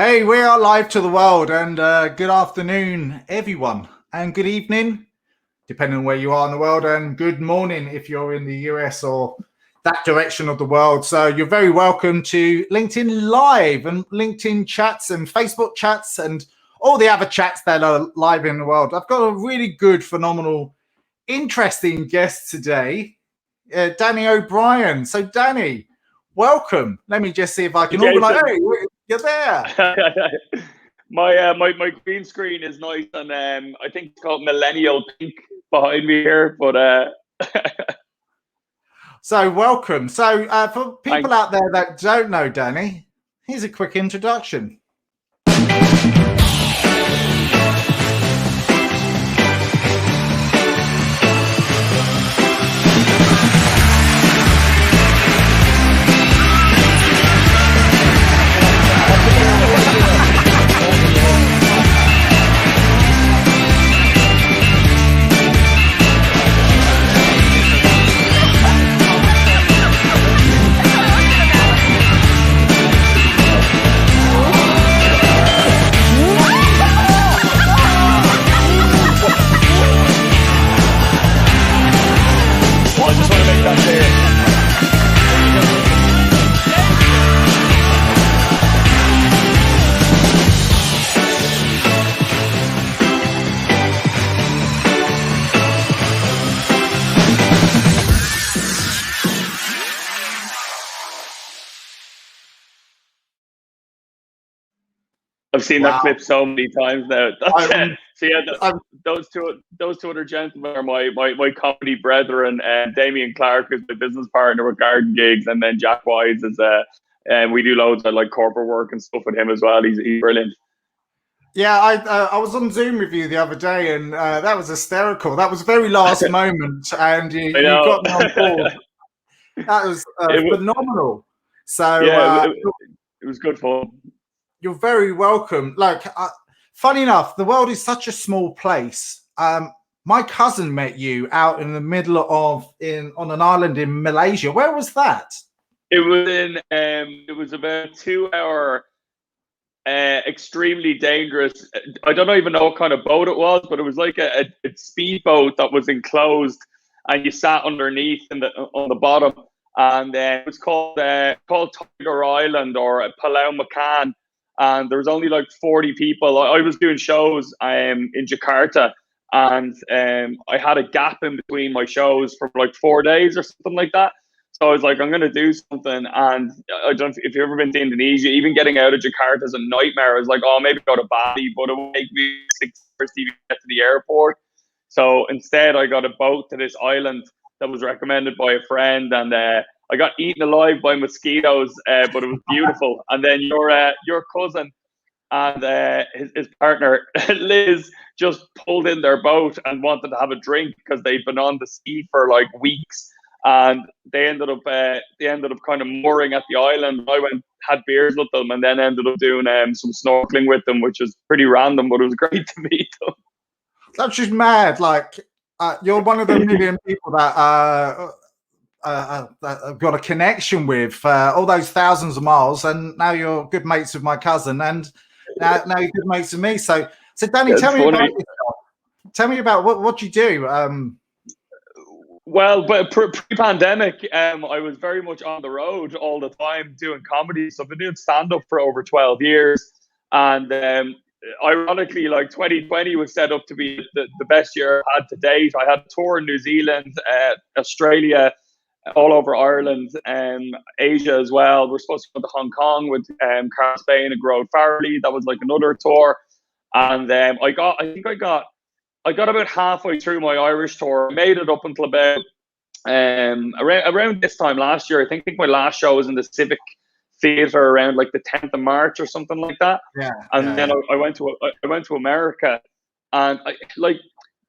Hey, we are live to the world, and good afternoon, everyone, and good evening, depending on where you are in the world, and good morning if you're in the US or that direction of the world. So you're very welcome to LinkedIn Live and LinkedIn chats and Facebook chats and all the other chats that are live in the world. I've got a really good, phenomenal, interesting guest today, Danny O Brien'Brien. So, Danny, welcome. Let me just see if I can organize. Hey, you're there. My green screen is nice, and I think it's called Millennial Pink behind me here. But so welcome. So for people out there that don't know Danny, here's a quick introduction. I've seen that clip so many times now. So yeah, those two other gentlemen are my comedy brethren, and Damien Clark is my business partner with Garden Gigs, and then Jack Wise is and we do loads of like corporate work and stuff with him as well. He's brilliant. Yeah, I was on Zoom with you the other day, and that was hysterical. That was very last moment, and you got me on board. That was phenomenal. So yeah, it was good fun. You're very welcome. Like, funny enough, the world is such a small place. My cousin met you out in the middle of on an island in Malaysia. Where was that? It was in. It was about a 2-hour, extremely dangerous. I don't even know what kind of boat it was, but it was like a speedboat that was enclosed, and you sat underneath on the bottom. And it was called Tiger Island or Palau Makan. And there was only like 40 people. I was doing shows in Jakarta, and I had a gap in between my shows for like 4 days or something like that. So I was like, I'm going to do something. And I don't know if you've ever been to Indonesia, even getting out of Jakarta is a nightmare. I was like, oh, maybe go to Bali, but it would take me 6 hours to even get to the airport. So instead, I got a boat to this island that was recommended by a friend, and I got eaten alive by mosquitoes, but it was beautiful. And then your cousin and his partner Liz just pulled in their boat and wanted to have a drink because they'd been on the sea for like weeks, and they ended up kind of mooring at the island. I had beers with them, and then ended up doing some snorkeling with them, which was pretty random, but it was great to meet them. That's just mad. Like, you're one of the million people that I've got a connection with all those thousands of miles, and now you're good mates with my cousin, and now you're good mates with me. So Danny, tell me about yourself. Tell me about what you do. Well, but pre-pandemic, I was very much on the road all the time doing comedy. So I've been doing stand-up for over 12 years, and ironically, like 2020 was set up to be the best year I had to date. I had a tour in New Zealand, Australia, all over Ireland, Asia as well. We're supposed to go to Hong Kong with Carl Spain and Grode Farrelly. That was like another tour. And I got about halfway through my Irish tour. I made it up until about around this time last year. I think my last show was in the Civic Theatre around like the 10th of March or something like that. Then I went to America, and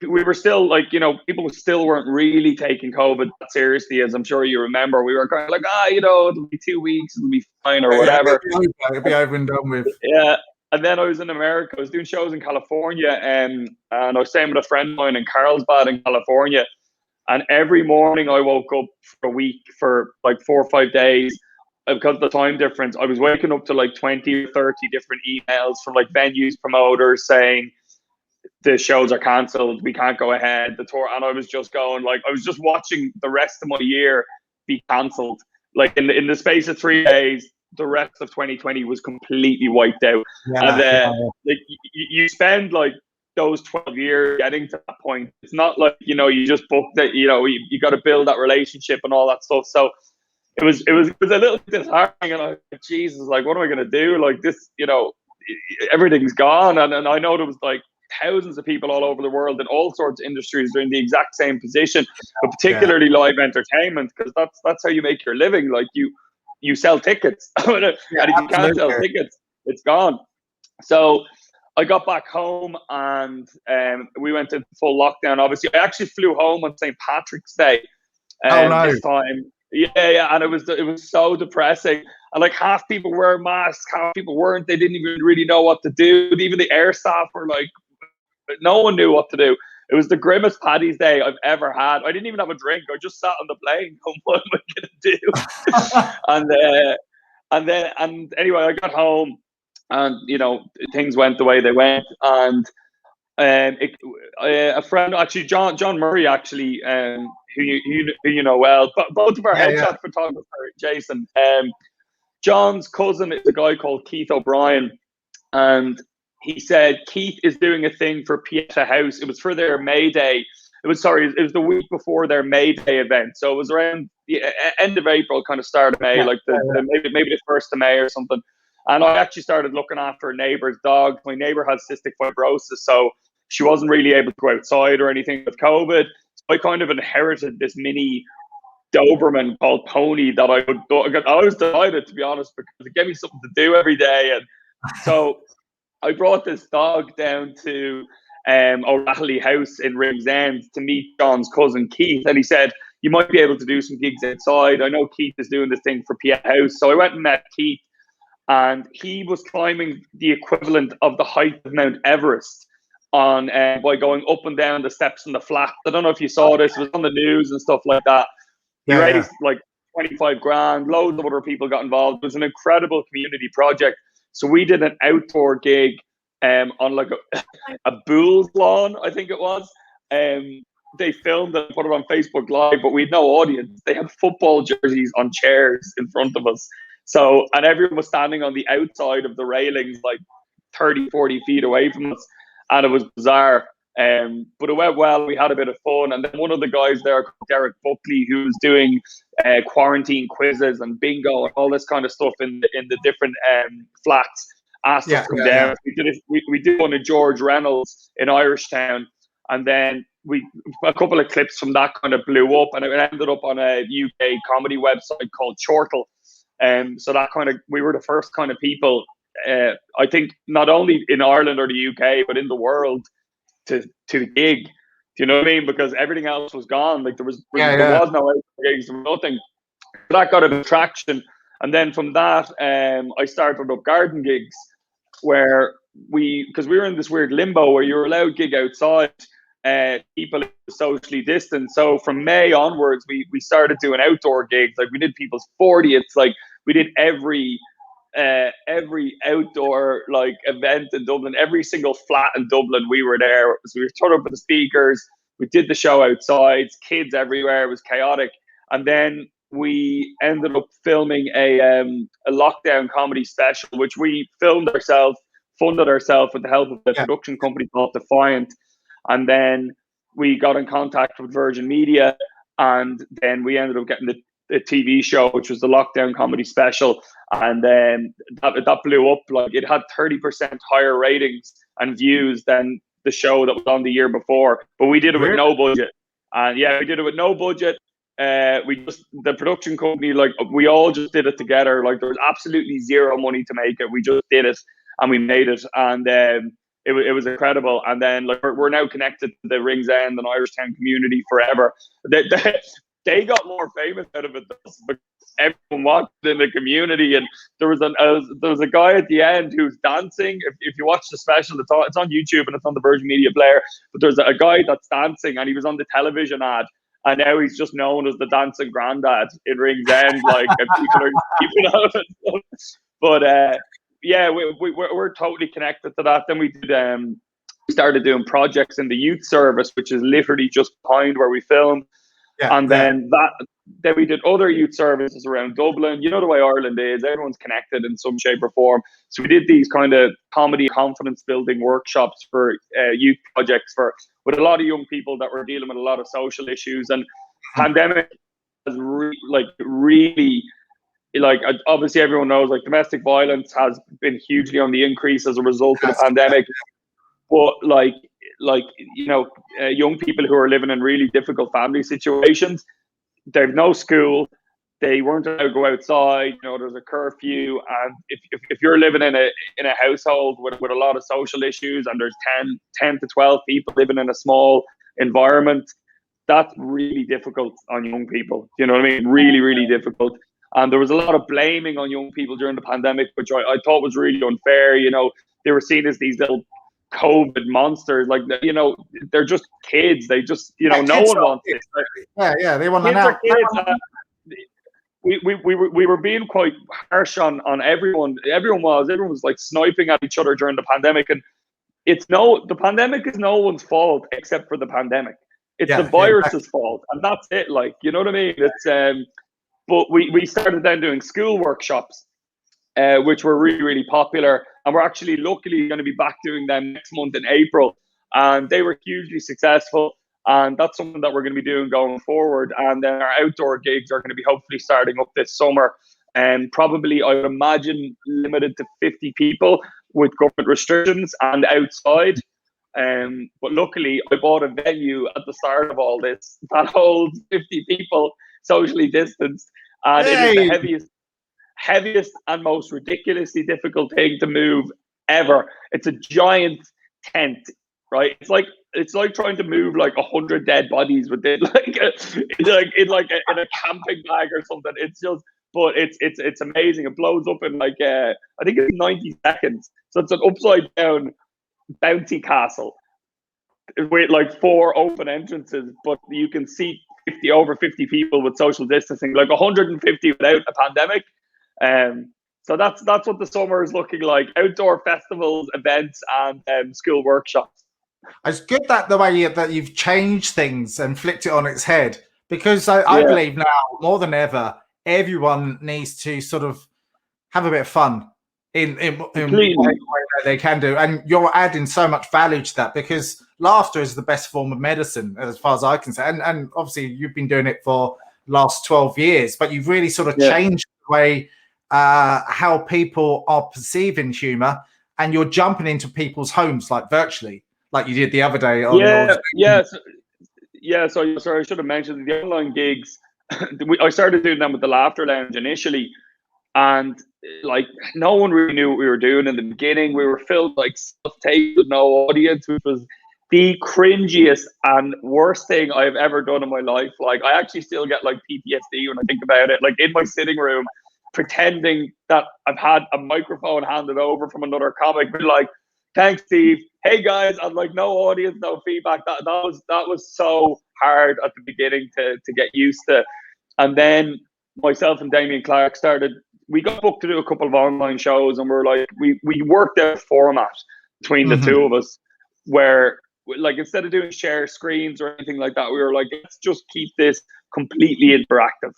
we were still like, people still weren't really taking COVID that seriously, as I'm sure you remember. We were kind of like, it'll be 2 weeks, it'll be fine or whatever. It'll be over and done with. Yeah. And then I was in America. I was doing shows in California, and I was staying with a friend of mine in Carlsbad in California. And every morning I woke up for a week for like 4 or 5 days. because of the time difference, I was waking up to like 20 or 30 different emails from like venues, promoters saying the shows are cancelled, we can't go ahead, the tour. And I was just going like, I was just watching the rest of my year be cancelled. Like in the space of 3 days, the rest of 2020 was completely wiped out. And like you spend like those 12 years getting to that point. It's not like, you know, you just booked it, you know, you got to build that relationship and all that stuff. So it was a little disheartening, and I, Jesus, like, what am I going to do? Like this, you know, everything's gone. And I know there was like thousands of people all over the world in all sorts of industries are in the exact same position, but particularly live entertainment, because that's how you make your living. Like you sell tickets, and if you can't sell tickets, it's gone. So I got back home, and we went into full lockdown. Obviously, I actually flew home on St. Patrick's Day this time. Yeah, and it was so depressing. And like half people wear masks, half people weren't. They didn't even really know what to do. Even the air staff were like, no one knew what to do. It was the grimmest Paddy's Day I've ever had. I didn't even have a drink. I just sat on the plane going, what am I going to do? and anyway, I got home, and you know, things went the way they went. And a friend, actually, John Murray, actually, who you know well, but both of our headshot photographer, Jason. John's cousin is a guy called Keith O'Brien, and he said Keith is doing a thing for Pieta House. It was for their May Day. It was the week before their May Day event. So it was around the end of April, kind of start of May, like maybe the 1st of May or something. And I actually started looking after a neighbour's dog. My neighbour has cystic fibrosis, so she wasn't really able to go outside or anything with COVID. So I kind of inherited this mini Doberman called Pony that I was delighted, to be honest, because it gave me something to do every day. And so I brought this dog down to O'Reilly House in Ringsend to meet John's cousin Keith, and he said, you might be able to do some gigs outside. I know Keith is doing this thing for Pieta House. So I went and met Keith, and he was climbing the equivalent of the height of Mount Everest on by going up and down the steps in the flat. I don't know if you saw this. It was on the news and stuff like that. He raised like 25 grand. Loads of other people got involved. It was an incredible community project. So we did an outdoor gig on like a bull's lawn, I think it was. They filmed it and put it on Facebook Live, but we had no audience. They had football jerseys on chairs in front of us. So, and everyone was standing on the outside of the railings, like 30, 40 feet away from us. And it was bizarre. But it went well. We had a bit of fun. And then one of the guys there, Derek Buckley, who was doing quarantine quizzes and bingo and all this kind of stuff in the different flats, asked us to come down. We did one of George Reynolds in Irishtown. And then a couple of clips from that kind of blew up, and it ended up on a UK comedy website called Chortle. So that kind of, we were the first kind of people, I think, not only in Ireland or the UK, but in the world to the gig. Do you know what I mean? Because everything else was gone. Like there was no outdoor gigs, there was nothing. That got a bit of traction. And then from that, I started up garden gigs where because we were in this weird limbo where you were allowed gig outside, people socially distant. So from May onwards, we started doing outdoor gigs. Like we did people's 40th. Like we did every outdoor like event in Dublin, every single flat in Dublin. We were there. So we were turned up with the speakers. We did the show outside. Kids everywhere. It was chaotic. And then we ended up filming a lockdown comedy special, which we filmed ourselves, funded ourselves with the help of a production company called Defiant. And then we got in contact with Virgin Media, and then we ended up getting the TV show, which was the lockdown comedy special. And then that blew up. Like it had 30% higher ratings and views than the show that was on the year before. But we did it with no budget. And we did it with no budget. The production company, like we all just did it together. Like there was absolutely zero money to make it. We just did it and we made it. And it was incredible. And then like we're now connected to the Ringsend and Irishtown community forever. They got more famous out of it because everyone watched in the community. And there was a guy at the end who's dancing. If you watch the special, it's on YouTube and it's on the Virgin Media player. But there's a guy that's dancing, and he was on the television ad. and now he's just known as the dancing granddad in Ringsend, like, and people are keeping out and stuff. But yeah, we're totally connected to that. Then we started doing projects in the youth service, which is literally just behind where we film. Yeah, and then we did other youth services around Dublin. You know the way Ireland is, everyone's connected in some shape or form. So we did these kind of comedy confidence building workshops for youth projects with a lot of young people that were dealing with a lot of social issues. And pandemic has really, like, obviously everyone knows, like, domestic violence has been hugely on the increase as a result of the pandemic. But young people who are living in really difficult family situations, they've no school, they weren't allowed to go outside. There's a curfew, and if you're living in a household with a lot of social issues, and there's 10 to 12 people living in a small environment, that's really difficult on young people. You know what I mean? Really, really difficult. And there was a lot of blaming on young people during the pandemic, which I thought was really unfair. They were seen as these little COVID monsters, like, they're just kids. They just, no one wants it. Yeah, they want kids to are kids. We were being quite harsh on everyone. Everyone was like sniping at each other during the pandemic, and the pandemic is no one's fault except for the pandemic. It's the virus's fault, and that's it. Like, you know what I mean? It's but we started then doing school workshops, which were really, really popular. And we're actually luckily going to be back doing them next month in April. And they were hugely successful. And that's something that we're going to be doing going forward. And then our outdoor gigs are going to be hopefully starting up this summer. And probably, I would imagine, limited to 50 people with government restrictions and outside. But luckily, I bought a venue at the start of all this that holds 50 people socially distanced. And it is the heaviest and most ridiculously difficult thing to move ever. It's a giant tent, right? It's like trying to move like 100 dead bodies within in a camping bag or something. But it's amazing. It blows up in I think it's 90 seconds. So it's an upside down bouncy castle with like 4 open entrances, but you can seat over 50 people with social distancing, like 150 without a pandemic. So that's what the summer is looking like: outdoor festivals, events, and school workshops. It's good that the way that you've changed things and flipped it on its head, because I believe now more than ever, everyone needs to sort of have a bit of fun in what way they can do. And you're adding so much value to that, because laughter is the best form of medicine, as far as I can say. And obviously you've been doing it for the last 12 years, but you've really sort of changed the way how people are perceiving humor, and you're jumping into people's homes, like virtually, like you did the other day on So sorry, I should have mentioned the online gigs. I started doing them with the Laughter Lounge initially, and like no one really knew what we were doing in the beginning. We were filmed like self-tape with no audience, which was the cringiest and worst thing I've ever done in my life. Like, I actually still get like PTSD when I think about it. Like, in my sitting room, pretending that I've had a microphone handed over from another comic, be like, "Thanks, Steve. Hey guys," I'm like, no audience, no feedback. That was so hard at the beginning to get used to. And then myself and Damien Clark we got booked to do a couple of online shows, and we're like, we worked out a format between the two of us where, like, instead of doing share screens or anything like that, we were like, let's just keep this completely interactive.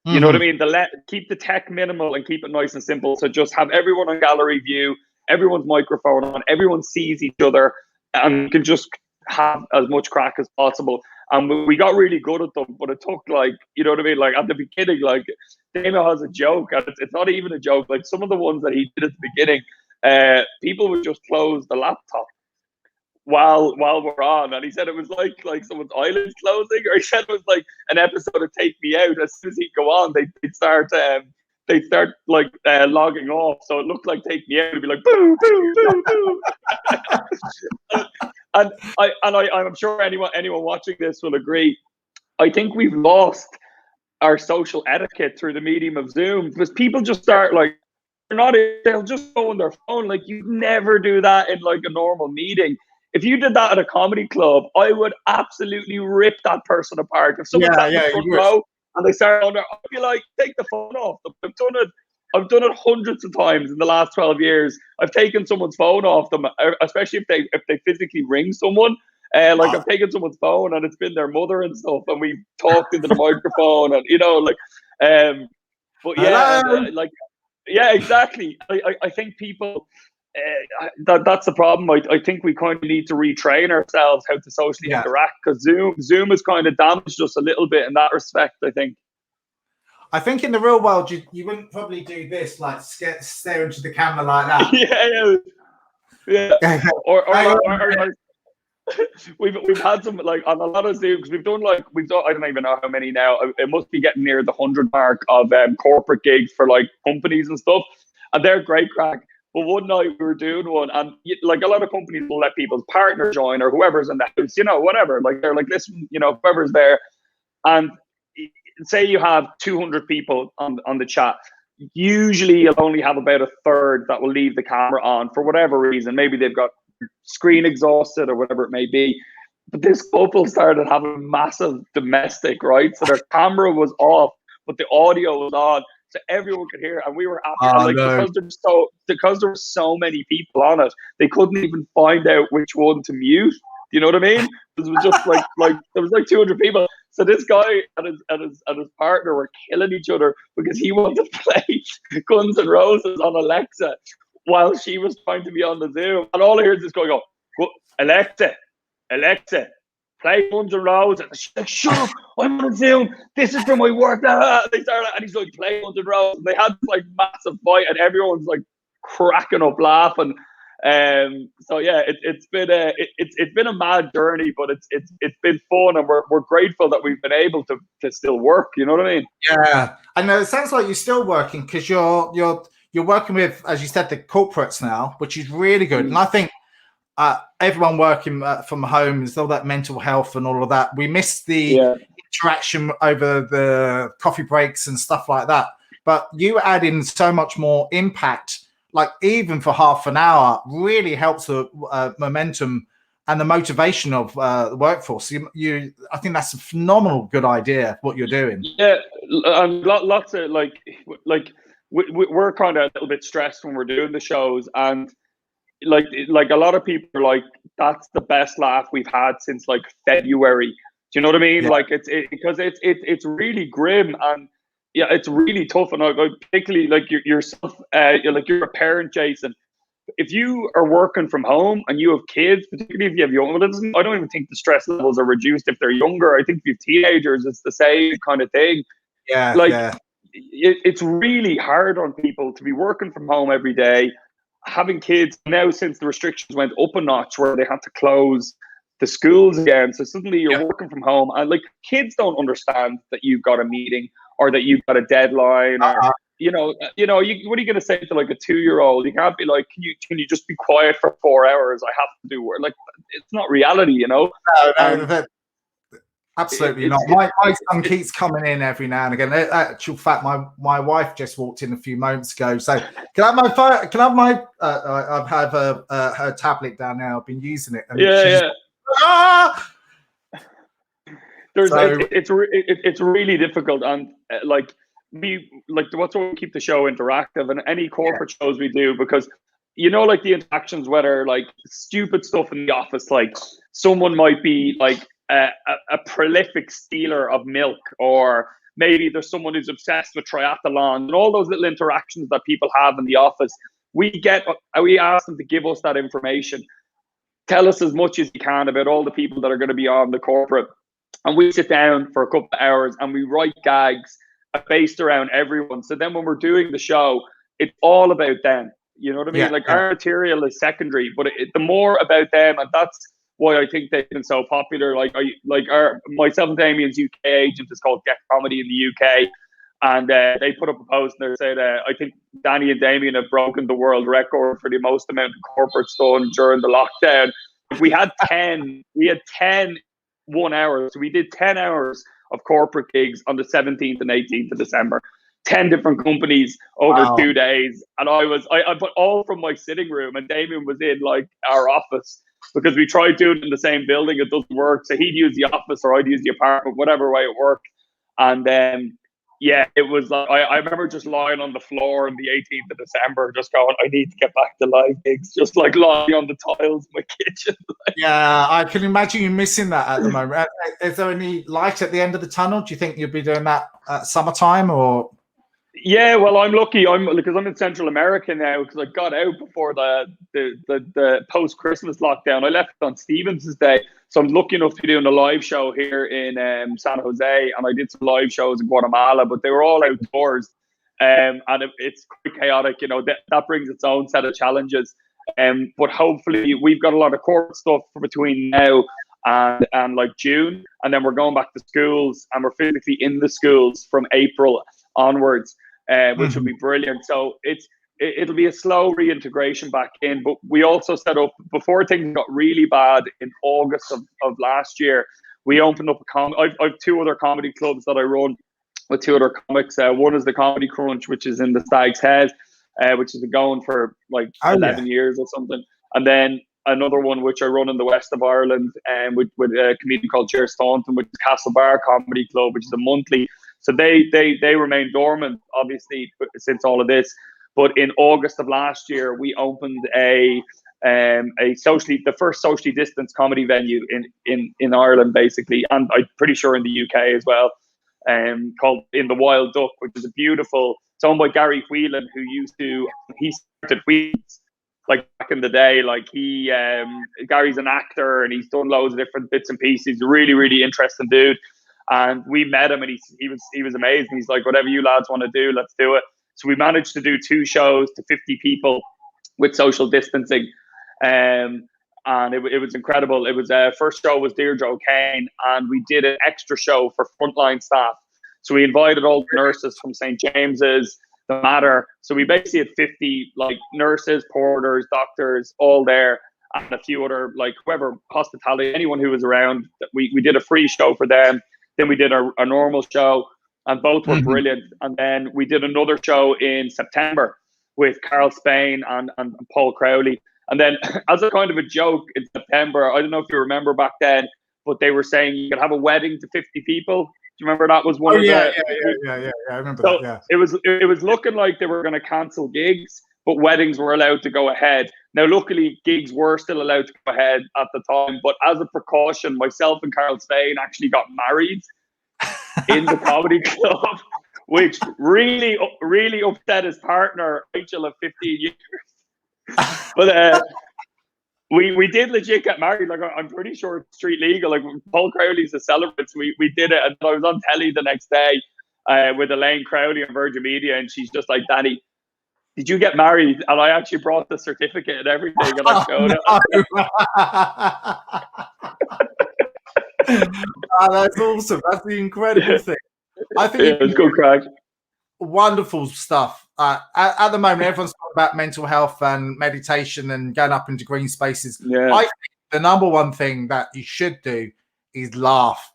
You know what I mean? Keep the tech minimal and keep it nice and simple. So just have everyone on gallery view, everyone's microphone on, everyone sees each other, and you can just have as much crack as possible. And we got really good at them, but it took, like, you know what I mean? Like, at the beginning, like, Damo has a joke, and it's not even a joke. Like, some of the ones that he did at the beginning, people would just close the laptop while we're on, and he said it was like someone's eyelids closing, or he said it was like an episode of Take Me Out. As soon as he'd go on, they'd start logging off, so it looked like Take Me Out. It'd be like boo boo boo boo. and I'm sure anyone watching this will agree. I think we've lost our social etiquette through the medium of Zoom, because people just start like, they'll just go on their phone. Like, you never do that in like a normal meeting. if you did that at a comedy club, I would absolutely rip that person apart. If someone sat in the front row and they started on there, I'd be like, take the phone off them. I've done it hundreds of times in the last 12 years. I've taken someone's phone off them, especially if they physically ring someone. Like I've taken someone's phone and it's been their mother and stuff, and we've talked into the microphone, and but yeah, like yeah, exactly. I think people. That's the problem. I think we kind of need to retrain ourselves how to socially interact, because Zoom has kind of damaged us a little bit in that respect, I think. In the real world, you wouldn't probably do this, like stare into the camera like that. yeah. Or we've had some, like, on a lot of Zoom, because we've done I don't even know how many now. It must be getting near the 100 mark of corporate gigs for like companies and stuff, and they're great crack. But one night we were doing one, and like a lot of companies will let people's partner join or whoever's in the house, whatever. Like they're like, listen, whoever's there. And say you have 200 people on the chat. Usually you'll only have about a third that will leave the camera on for whatever reason. Maybe they've got screen exhausted or whatever it may be. But this couple started having massive domestic, right? So their camera was off, but the audio was on. So everyone could hear, and we were happy. Because there were so many people on it, they couldn't even find out which one to mute. Do you know what I mean? It was just like there was like 200 people. So this guy and his partner were killing each other because he wanted to play Guns N' Roses on Alexa while she was trying to be on the Zoom. And all I heard is this guy go, Alexa, play Guns N' Roses. And she's like, shut up, I'm on Zoom. This is for my work. They started, and he's like, play Guns N' Roses. And they had this like massive fight, and everyone's like cracking up laughing. So yeah, it's been a mad journey, but it's been fun, and we're grateful that we've been able to still work. You know what I mean? Yeah, I know. It sounds like you're still working, because you're working with, as you said, the corporates now, which is really good. And I think everyone working from home, is all that mental health and all of that. We miss the interaction over the coffee breaks and stuff like that. But you add in so much more impact. Like even for half an hour, really helps the momentum and the motivation of the workforce. I think that's a phenomenal good idea what you're doing. Yeah, and lots of like we're kind of a little bit stressed when we're doing the shows, and like a lot of people are like, that's the best laugh we've had since like February. Do you know what I mean? Yeah. Like because it's really grim, and yeah, it's really tough. And particularly like yourself, you're a parent, Jason. If you are working from home and you have kids, particularly if you have young ones, I don't even think the stress levels are reduced if they're younger. I think if you have teenagers, it's the same kind of thing. Yeah, it's really hard on people to be working from home every day, having kids now since the restrictions went up a notch where they had to close the schools again. So suddenly you're working from home, and like kids don't understand that you've got a meeting or that you've got a deadline, or what are you going to say to like a 2-year-old? You can't be like, can you just be quiet for 4 hours? I have to do work. Like, it's not reality, No, absolutely not. My son keeps coming in every now and again. Actual fact, my wife just walked in a few moments ago. So can I have my phone? Can I have my? I have her tablet down now. I've been using it. And it's really difficult, and that's why we keep the show interactive, and any corporate shows we do, because like the interactions, whether like stupid stuff in the office, like someone might be like a prolific stealer of milk, or maybe there's someone who's obsessed with triathlon, and all those little interactions that people have in the office, we ask them to give us that information. Tell us as much as you can about all the people that are going to be on the corporate. And we sit down for a couple of hours and we write gags based around everyone. So then when we're doing the show, it's all about them. You know what I mean? Our material is secondary, but the more about them, and that's why I think they've been so popular. Myself and Damien's UK agent is called Get Comedy in the UK. And they put up a post and they said, I think Danny and Damien have broken the world record for the most amount of corporates done during the lockdown. We had 10 1 hour. So we did 10 hours of corporate gigs on the 17th and 18th of December. 10 different companies over 2 days. And I put all from my sitting room, and Damien was in like our office. because we tried doing it in the same building. It doesn't work. So he'd use the office or I'd use the apartment, whatever way it worked. And then, yeah, it was like, I remember just lying on the floor on the 18th of December, just going, I need to get back to live gigs, just like lying on the tiles in my kitchen. Yeah, I can imagine you missing that at the moment. Is there any light at the end of the tunnel? Do you think you'll be doing that at summertime or? Yeah, well, I'm lucky. Because I'm in Central America now, because I got out before the post Christmas lockdown. I left on Stevens' Day, so I'm lucky enough to be doing a live show here in San Jose, and I did some live shows in Guatemala, but they were all outdoors, and it's quite chaotic. You know, that brings its own set of challenges. But hopefully, we've got a lot of court stuff for between now and like June, and then we're going back to schools, and we're physically in the schools from April onwards, which will be brilliant. So it'll be a slow reintegration back in, but we also set up, before things got really bad in August of last year, we opened up I've two other comedy clubs that I run with two other comics. One is the Comedy Crunch, which is in the Stag's Head, which has been going for like 11 years or something. And then another one which I run in the west of Ireland, with a comedian called Ger Staunton, which is Castlebar Comedy Club, which is a monthly. So they remain dormant, obviously, since all of this. But in August of last year, we opened the first socially distanced comedy venue in Ireland, basically, and I'm pretty sure in the UK as well, called In the Wild Duck, which is a beautiful. It's owned by Gary Whelan, he started Wheels like back in the day. Like Gary's an actor and he's done loads of different bits and pieces. He's a really, really interesting dude. And we met him and he was amazing. He's like, whatever you lads want to do, let's do it. So we managed to do 2 shows to 50 people with social distancing. And it was incredible. It was first show was Deirdre O'Kane, and we did an extra show for frontline staff. So we invited all the nurses from St. James's, the Mater. So we basically had 50 like nurses, porters, doctors, all there, and a few other like whoever, hospitality, anyone who was around. We did a free show for them. Then we did a normal show, and both were brilliant. And then we did another show in September with Carl Spain and Paul Crowley. And then as a kind of a joke in September, I don't know if you remember back then, but they were saying you could have a wedding to 50 people. Do you remember that was one of the... Yeah, I remember that, yeah. It was looking like they were going to cancel gigs, but weddings were allowed to go ahead. Now, luckily, gigs were still allowed to go ahead at the time, but as a precaution, myself and Carl Spain actually got married in the comedy club, which really, really upset his partner, Rachel, of 15 years. But we did legit get married. Like, I'm pretty sure it's street legal. Like, Paul Crowley's a celebrant, so we did it. And I was on telly the next day with Elaine Crowley on Virgin Media, and she's just like, Danny, did you get married? And I actually brought the certificate and everything, and I showed it. That's awesome. That's the incredible thing. I think it was good crack. Wonderful stuff. At the moment, everyone's talking about mental health and meditation and going up into green spaces. Yeah. I think the number one thing that you should do is laugh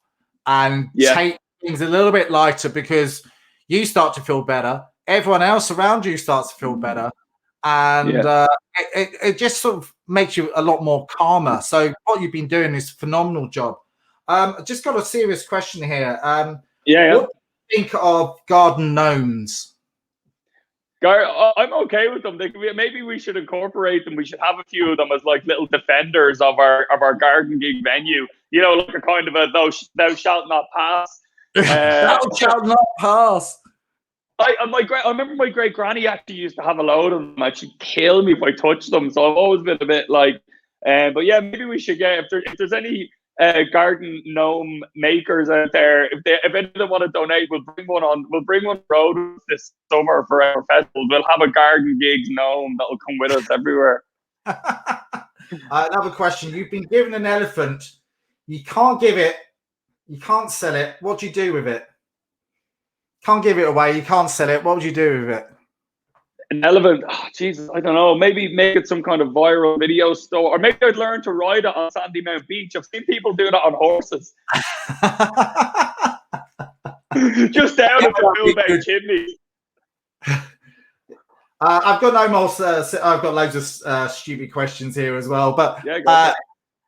and take things a little bit lighter, because you start to feel better. Everyone else around you starts to feel better. And it just sort of makes you a lot more calmer. So what you've been doing is a phenomenal job. I just got a serious question here. What do you think of garden gnomes? I'm okay with them. Maybe we should incorporate them. We should have a few of them as like little defenders of our garden gig venue. You know, like a kind of a thou shalt not pass. Thou shalt not pass. I remember my great granny actually used to have a load of them. She'd kill me if I touched them. So I've always been a bit like, but yeah, maybe we should get, if there's any garden gnome makers out there, if any of them want to donate, we'll bring one road this summer for our festival. We'll have a garden gig gnome that'll come with us everywhere. Another question. You've been given an elephant. You can't give it. You can't sell it. What do you do with it? Can't give it away. You can't sell it. What would you do with it? An elephant? Oh, Jesus, I don't know. Maybe make it some kind of viral video store, or maybe I'd learn to ride it on Sandy Mount Beach. I've seen people do that on horses. Just down at the Bill Bay chimney. I've got no more. I've got loads of stupid questions here as well. But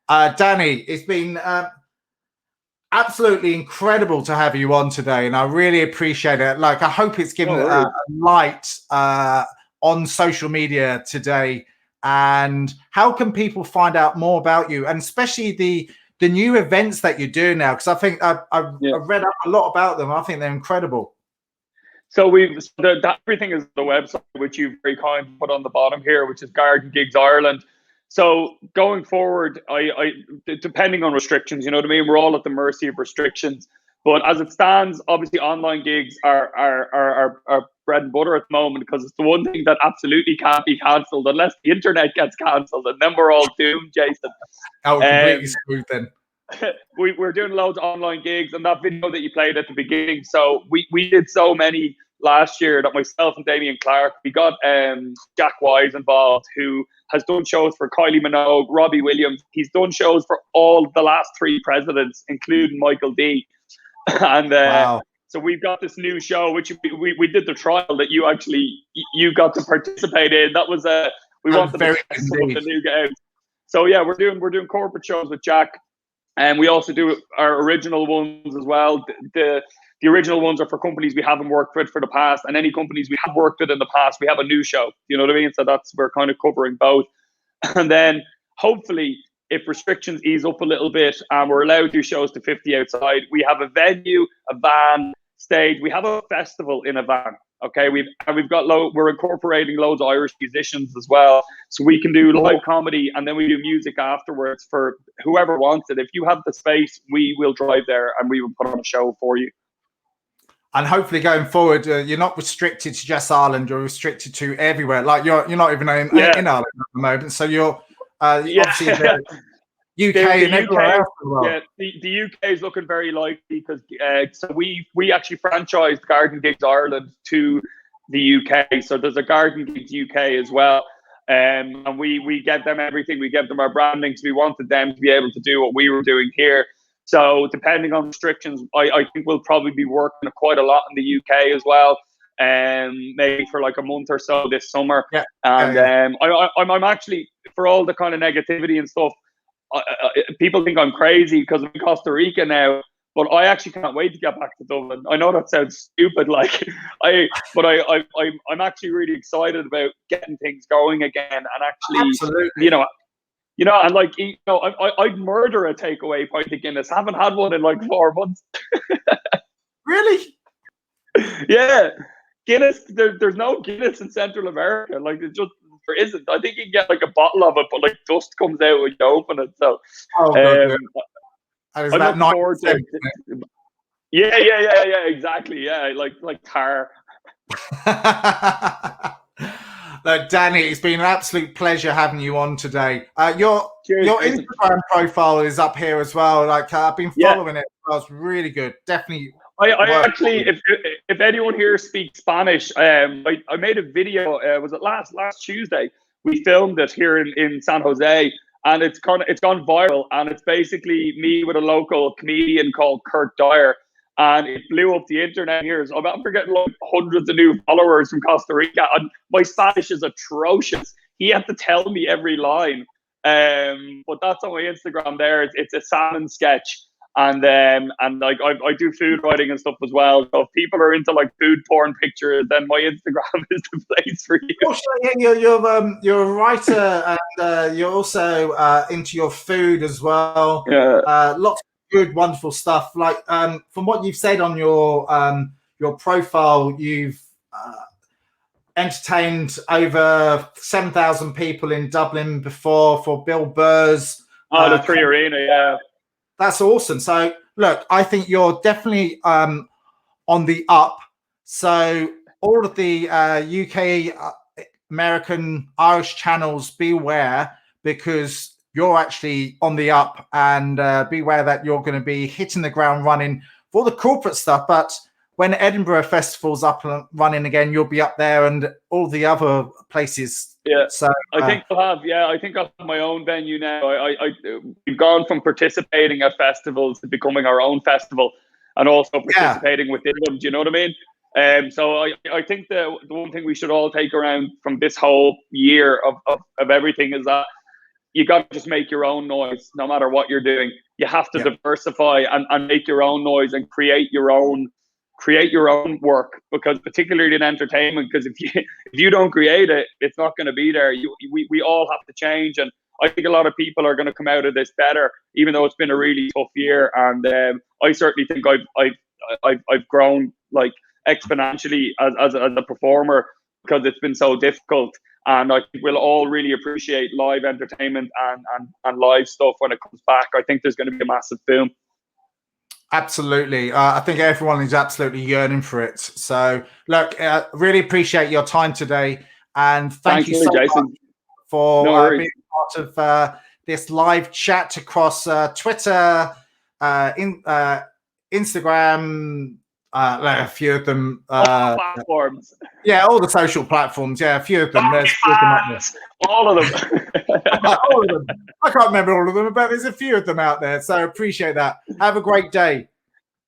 Danny, it's been absolutely incredible to have you on today, and I really appreciate it. Like, I hope it's given a light on social media today. And how can people find out more about you, and especially the new events that you're doing now? Because I think I've read up a lot about them. I think they're incredible. So everything is the website, which you've very kindly put on the bottom here, which is Garden Gigs Ireland. So going forward, I depending on restrictions, you know what I mean? We're all at the mercy of restrictions. But as it stands, obviously online gigs are bread and butter at the moment, because it's the one thing that absolutely can't be cancelled unless the internet gets cancelled, and then we're all doomed, Jason. Oh, completely screwed then. We're doing loads of online gigs, and that video that you played at the beginning. So we did so many last year that myself and Damien Clark, we got Jack Wise involved, who has done shows for Kylie Minogue, Robbie Williams. He's done shows for all the last 3 presidents, including Michael D. And wow. So we've got this new show, which we did the trial that you got to participate in. That was we wanted to test some of the new games. So yeah, we're doing corporate shows with Jack. And we also do our original ones as well. The original ones are for companies we haven't worked with for the past, and any companies we have worked with in the past, we have a new show. You know what I mean? So we're kind of covering both. And then hopefully, if restrictions ease up a little bit and we're allowed to do shows to 50 outside, we have a venue, a van, stage. We have a festival in a van. Okay, we're incorporating loads of Irish musicians as well, so we can do live comedy, and then we do music afterwards for whoever wants it. If you have the space, we will drive there and we will put on a show for you. And hopefully going forward, you're not restricted to just Ireland, you're restricted to everywhere. Like you're not even in Ireland at the moment, so you're obviously the UK and everywhere else as well. Yeah, the UK is looking very likely, because so we actually franchised Garden Gigs Ireland to the UK. So there's a Garden Gigs UK as well. And we gave them everything. We gave them our branding, so we wanted them to be able to do what we were doing here. So depending on restrictions, I think we'll probably be working quite a lot in the UK as well. Maybe for like a month or so this summer. Yeah. And I'm actually, for all the kind of negativity and stuff, people think I'm crazy because I'm in Costa Rica now, but I actually can't wait to get back to Dublin. I know that sounds stupid, I'm actually really excited about getting things going again, and actually, absolutely. I'd murder a takeaway pint of Guinness. I haven't had one in like 4 months. Really? Yeah, Guinness. There's no Guinness in Central America. Like there isn't. I think you can get like a bottle of it, but like dust comes out when you open it. So, I'm looking forward to it. Yeah, exactly. Yeah, like tar. Danny, it's been an absolute pleasure having you on today. Your Instagram profile is up here as well. Like I've been following it. It's really good. Definitely. I actually, if anyone here speaks Spanish, I made a video. Was it last Tuesday? We filmed it here in San Jose, and it's gone viral. And it's basically me with a local comedian called Kurt Dyer, and it blew up the internet here. So I'm getting like hundreds of new followers from Costa Rica, and my Spanish is atrocious. He had to tell me every line. But that's on my Instagram there. It's a salmon sketch. And like I do food writing and stuff as well. So if people are into like food porn pictures, then my Instagram is the place for you. Also, you're a writer, and you're also into your food as well. Yeah. Lots of good, wonderful stuff. Like from what you've said on your profile, you've entertained over 7,000 people in Dublin before for Bill Burr's. The Three Arena, yeah. That's awesome. So, look, I think you're definitely on the up. So, all of the UK, American, Irish channels, beware, because you're actually on the up, and beware that you're going to be hitting the ground running for the corporate stuff. But when Edinburgh Festival's up and running again, you'll be up there, and all the other places. Yeah, so I think I'll have my own venue now. We've gone from participating at festivals to becoming our own festival, and also participating within them. Do you know what I mean? So I think the one thing we should all take around from this whole year of everything is that you got to just make your own noise, no matter what you're doing. You have to diversify and make your own noise and create your own work, because particularly in entertainment, because if you don't create it, it's not going to be there. We all have to change, and I think a lot of people are going to come out of this better, even though it's been a really tough year. And I certainly think I've grown like exponentially as a performer, because it's been so difficult. And I think we'll all really appreciate live entertainment and live stuff when it comes back. I think there's going to be a massive boom. Absolutely. I think everyone is absolutely yearning for it. So, look, really appreciate your time today. And thank you so Jason. much for being part of this live chat across Twitter, Instagram, a few of them. Platforms. Yeah, all the social platforms. Yeah, a few of them. There's a few of them out there. All of them. All of them. I can't remember all of them, but there's a few of them out there. So appreciate that. Have a great day.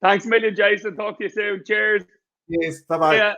Thanks a million, Jason. Talk to you soon. Cheers. Yes. Bye-bye.